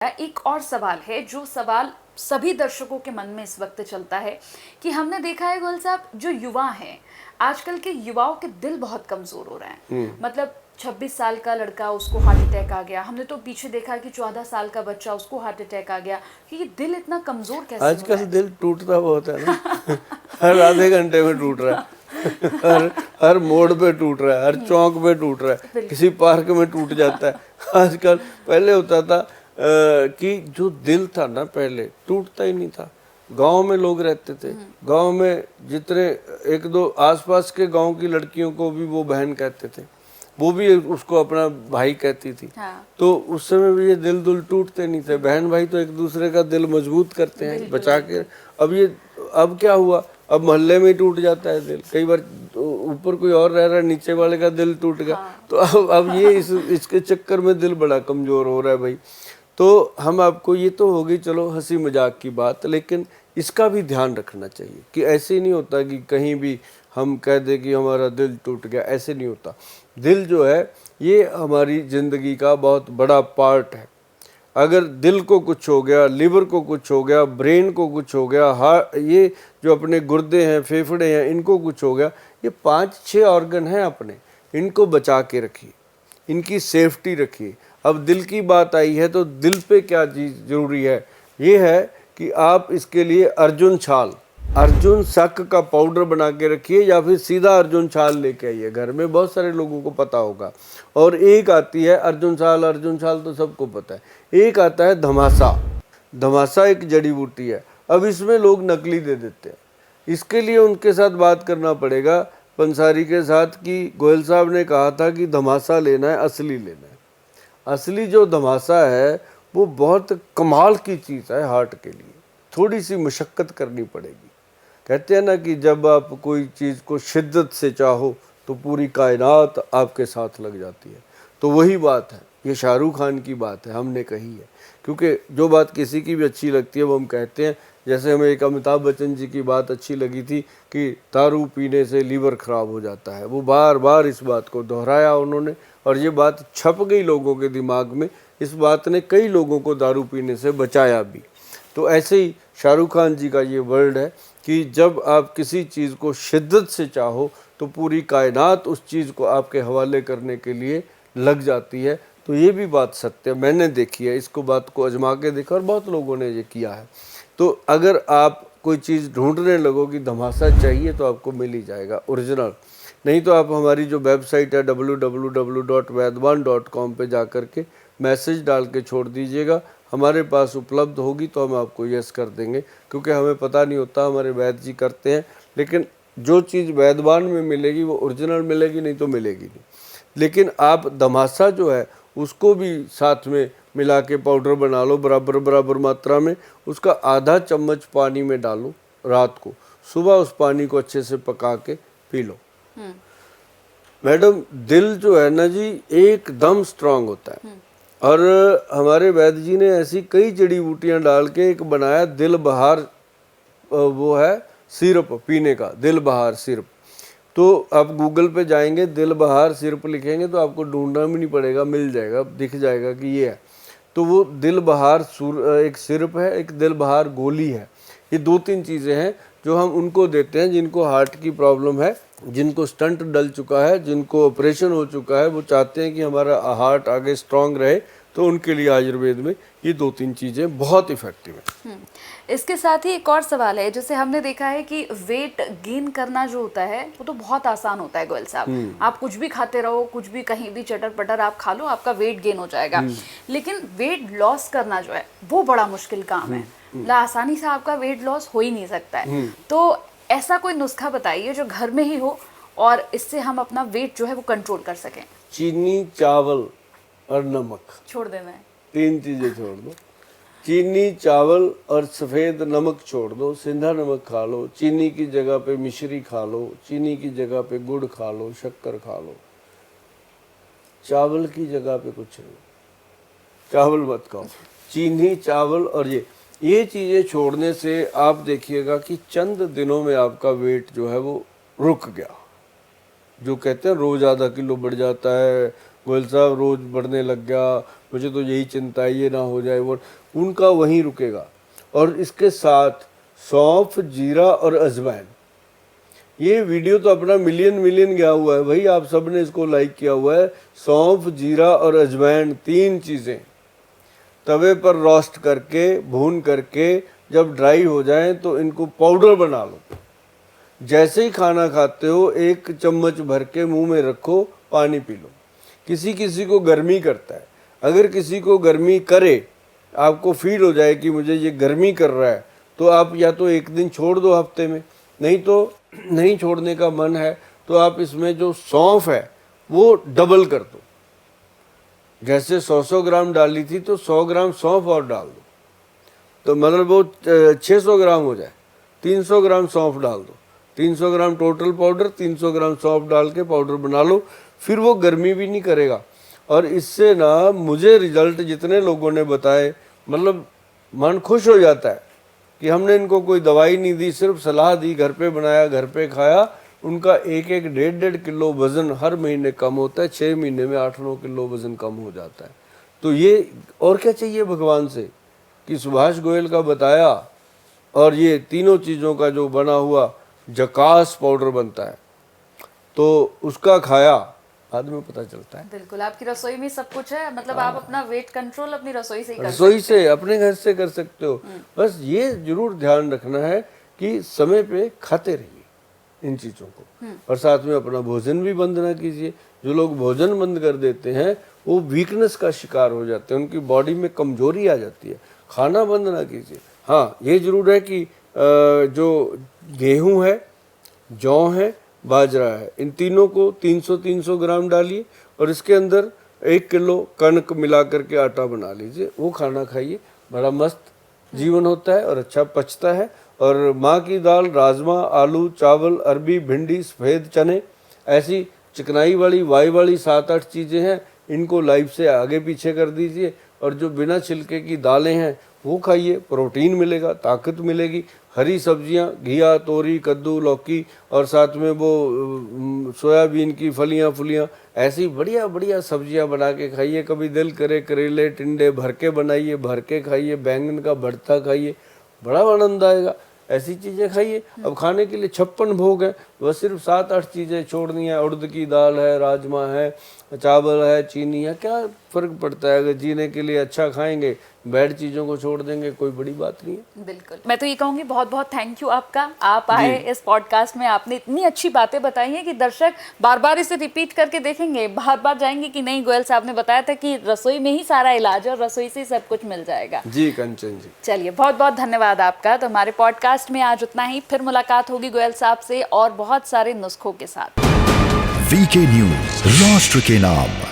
एक और सवाल है, जो सवाल सभी दर्शकों के मन में इस वक्त चलता है कि हमने देखा है गोयल साहब, जो युवा हैं आजकल के युवाओं के दिल बहुत कमजोर हो रहे हैं। मतलब 26 साल का लड़का, उसको हार्ट अटैक आ गया। हमने तो पीछे देखा कि 14 साल का बच्चा, उसको हार्ट अटैक आ गया। कि ये दिल इतना कमजोर कैसे हो रहा आजकल है? दिल टूटता बहुत है ना। हर आधे घंटे में टूट रहा है। हर मोड़ पे टूट रहा है, हर चौक पे टूट रहा है, किसी पार्क में टूट जाता है आजकल। पहले होता था कि जो दिल था ना, पहले टूटता ही नहीं था। गांव में लोग रहते थे, गांव में जितने एक दो आसपास के गांव की लड़कियों को भी वो बहन कहते थे, वो भी उसको अपना भाई कहती थी। हाँ। तो उस समय भी ये दिल दुल टूटते नहीं थे। बहन भाई तो एक दूसरे का दिल मजबूत करते हैं, बचा के। अब क्या हुआ, अब मोहल्ले में ही टूट जाता है दिल। कई बार ऊपर कोई और रह रहा है, नीचे वाले का दिल टूट गया। हाँ। तो अब ये इसके चक्कर में दिल बड़ा कमजोर हो रहा है भाई। तो हम आपको, ये तो हो गई चलो हंसी मजाक की बात, लेकिन इसका भी ध्यान रखना चाहिए कि ऐसे नहीं होता कि कहीं भी हम कह दें कि हमारा दिल टूट गया। ऐसे नहीं होता। दिल जो है ये हमारी ज़िंदगी का बहुत बड़ा पार्ट है। अगर दिल को कुछ हो गया, लिवर को कुछ हो गया, ब्रेन को कुछ हो गया, हार्ट, ये जो अपने गुर्दे हैं, फेफड़े हैं, इनको कुछ हो गया, ये 5-6 ऑर्गन हैं अपने, इनको बचा के रखिए, इनकी सेफ्टी रखिए। अब दिल की बात आई है तो दिल पे क्या चीज़ ज़रूरी है, ये है कि आप इसके लिए अर्जुन छाल, अर्जुन शक का पाउडर बना के रखिए, या फिर सीधा अर्जुन छाल लेके आइए। घर में बहुत सारे लोगों को पता होगा। और एक आती है अर्जुन छाल तो सबको पता है। एक आता है धमासा। धमासा एक जड़ी बूटी है। अब इसमें लोग नकली दे देते हैं। इसके लिए उनके साथ बात करना पड़ेगा, पंसारी के साथ, कि गोयल साहब ने कहा था कि धमासा लेना है, असली लेना है। असली जो धमासा है वो बहुत कमाल की चीज़ है हार्ट के लिए। थोड़ी सी मशक्क़त करनी पड़ेगी। कहते हैं ना कि जब आप कोई चीज़ को शिद्दत से चाहो तो पूरी कायनात आपके साथ लग जाती है। तो वही बात है, ये शाहरुख खान की बात है, हमने कही है। क्योंकि जो बात किसी की भी अच्छी लगती है वो हम कहते हैं। जैसे हमें एक अमिताभ बच्चन जी की बात अच्छी लगी थी कि दारू पीने से लीवर ख़राब हो जाता है। वो बार बार इस बात को दोहराया उन्होंने, और ये बात छप गई लोगों के दिमाग में। इस बात ने कई लोगों को दारू पीने से बचाया भी। तो ऐसे ही शाहरुख खान जी का ये वर्ड है कि जब आप किसी चीज़ को शिद्दत से चाहो तो पूरी कायनात उस चीज़ को आपके हवाले करने के लिए लग जाती है। तो ये भी बात सत्य है, मैंने देखी है, इसको बात को आजमा के देखा और बहुत लोगों ने ये किया है। तो अगर आप कोई चीज़ ढूंढने लगो कि धमासा चाहिए तो आपको मिल ही जाएगा ओरिजिनल। नहीं तो आप हमारी जो वेबसाइट है www.vaidwan.com पे जा कर के मैसेज डाल के छोड़ दीजिएगा। हमारे पास उपलब्ध होगी तो हम आपको यस कर देंगे, क्योंकि हमें पता नहीं होता, हमारे वैद्य जी करते हैं। लेकिन जो चीज़ वैद्यवान में मिलेगी वो ओरिजिनल मिलेगी, नहीं तो मिलेगी नहीं। लेकिन आप धमासा जो है उसको भी साथ में मिला के पाउडर बना लो बराबर मात्रा में। उसका आधा चम्मच पानी में डालो रात को, सुबह उस पानी को अच्छे से पका के पी लो। मैडम, दिल जो है ना जी एकदम स्ट्रांग होता है। और हमारे वैद्य जी ने ऐसी कई जड़ी बूटियां डाल के एक बनाया दिल बहार, वो है सिरप पीने का, दिल बहार सिरप। तो आप गूगल पे जाएंगे, दिल बहार सिरप लिखेंगे तो आपको ढूंढना भी नहीं पड़ेगा, मिल जाएगा, दिख जाएगा कि ये है। तो वो दिल बहार एक सिरप है, एक दिल बहार गोली है। ये 2-3 चीज़ें हैं जो हम उनको देते हैं जिनको हार्ट की प्रॉब्लम है, जिनको स्टंट डल चुका है, जिनको ऑपरेशन हो चुका है। वो चाहते हैं कि हमारा हार्ट आगे स्ट्रांग रहे, तो उनके लिए आयुर्वेद में ये 2-3 चीज़ें बहुत इफेक्टिव है। इसके साथ ही एक और सवाल है, जैसे हमने देखा है कि वेट गेन करना जो होता है वो तो बहुत आसान होता है गोयल साहब। आप कुछ भी खाते रहो, कुछ भी कहीं भी चटर पटर आप खा लो, आपका वेट गेन हो जाएगा। लेकिन वेट लॉस करना जो है वो बड़ा मुश्किल काम है। आसानी से आपका वेट लॉस हो ही नहीं सकता है। तो ऐसा कोई नुस्खा बताइए जो घर में ही हो और इससे हम अपना वेट जो है वो कंट्रोल कर सकें। चीनी, चावल और नमक छोड़ देना है। 3 चीज़ें छोड़ दो। चीनी, चावल और सफ़ेद नमक छोड़ दो। सिंधा नमक खा लो, चीनी की जगह पे मिश्री खा लो, चीनी की जगह पे गुड़ खा लो, शक्कर खा लो। चावल की जगह पे कुछ नहीं, चावल मत खाओ। चीनी, चावल और ये चीज़ें छोड़ने से आप देखिएगा कि चंद दिनों में आपका वेट जो है वो रुक गया। जो कहते हैं रोज़ आधा किलो बढ़ जाता है, गोयल साहब रोज बढ़ने लग गया, मुझे तो यही चिंता है, ये ना हो जाए वो, उनका वहीं रुकेगा। और इसके साथ सौंफ, जीरा और अजवाइन, ये वीडियो तो अपना मिलियन गया हुआ है भाई, आप सबने इसको लाइक किया हुआ है। सौंफ, जीरा और अजवाइन 3 चीज़ें तवे पर रोस्ट करके, भून करके जब ड्राई हो जाएं तो इनको पाउडर बना लो। जैसे ही खाना खाते हो 1 चम्मच भर के मुंह में रखो, पानी पी लो। किसी किसी को गर्मी करता है, अगर किसी को गर्मी करे, आपको फील हो जाए कि मुझे ये गर्मी कर रहा है, तो आप या तो 1 दिन छोड़ दो हफ्ते में, नहीं तो नहीं छोड़ने का मन है तो आप इसमें जो सौंफ है वो डबल कर दो। जैसे 100 ग्राम डाली थी तो 100 ग्राम सौंफ और डाल दो, तो मतलब वो 600 ग्राम हो जाए। 300 ग्राम सौंफ डाल दो, 300 ग्राम टोटल पाउडर, 300 ग्राम सौंफ डाल के पाउडर बना लो, फिर वो गर्मी भी नहीं करेगा। और इससे ना मुझे रिजल्ट जितने लोगों ने बताए, मतलब मन खुश हो जाता है कि हमने इनको कोई दवाई नहीं दी, सिर्फ सलाह दी, घर पे बनाया, घर पे खाया, उनका 1-1, 1.5 किलो वज़न हर महीने कम होता है, 6 महीने में 8-9 किलो वज़न कम हो जाता है। तो ये और क्या चाहिए भगवान से कि सुभाष गोयल का बताया और ये तीनों चीज़ों का जो बना हुआ जकास पाउडर बनता है, तो उसका खाया, बाद में पता चलता है। बिल्कुल, आपकी रसोई में सब कुछ है, मतलब आप अपना वेट कंट्रोल अपनी रसोई से ही कर रसोई से, अपने घर से कर सकते हो। बस ये जरूर ध्यान रखना है कि समय पे खाते रहिए इन चीज़ों को, और साथ में अपना भोजन भी बंद ना कीजिए। जो लोग भोजन बंद कर देते हैं वो वीकनेस का शिकार हो जाते हैं, उनकी बॉडी में कमजोरी आ जाती है। खाना बंद ना कीजिए। हाँ, ये जरूर है कि जो गेहूँ है, जौ है, बाजरा है, इन तीनों को 300-300 ग्राम डालिए और इसके अंदर 1 किलो कणक मिला करके आटा बना लीजिए, वो खाना खाइए। बड़ा मस्त जीवन होता है और अच्छा पचता है। और माँ की दाल, राजमा, आलू, चावल, अरबी, भिंडी, सफ़ेद चने, ऐसी चिकनाई वाली, वाई वाली 7-8 चीज़ें हैं, इनको लाइफ से आगे पीछे कर दीजिए। और जो बिना छिलके की दालें हैं वो खाइए, प्रोटीन मिलेगा, ताकत मिलेगी। हरी सब्जियां, घिया, तोरी, कद्दू, लौकी और साथ में वो सोयाबीन की फलियां, ऐसी बढ़िया बढ़िया सब्जियां बना के खाइए। कभी दिल करे करेले, टिंडे भर के बनाइए, भर के खाइए, बैंगन का भरता खाइए, बड़ा आनंद आएगा। ऐसी चीज़ें खाइए। अब खाने के लिए 56 भोग है, बस सिर्फ 7-8 चीज़ें छोड़नी है। उड़द की दाल है, राजमा है, चावल है, चीनी है, क्या फ़र्क पड़ता है। अगर जीने के लिए अच्छा खाएंगे, बैड चीज़ों को छोड़ देंगे, कोई बड़ी बात नहीं है। बिल्कुल, मैं तो ये कहूँगी बहुत बहुत थैंक यू आपका, आप आए इस पॉडकास्ट में, आपने इतनी अच्छी बातें बताई हैं कि दर्शक बार बार इसे रिपीट करके देखेंगे, बार बार जाएंगे कि नहीं, गोयल साहब ने बताया था कि रसोई में ही सारा इलाज है और रसोई से सब कुछ मिल जाएगा। जी कंचन जी, चलिए, बहुत बहुत धन्यवाद आपका। तो हमारे पॉडकास्ट में आज उतना ही, फिर मुलाकात होगी गोयल साहब से और बहुत सारे नुस्खों के साथ। वीके न्यूज, राष्ट्र के नाम।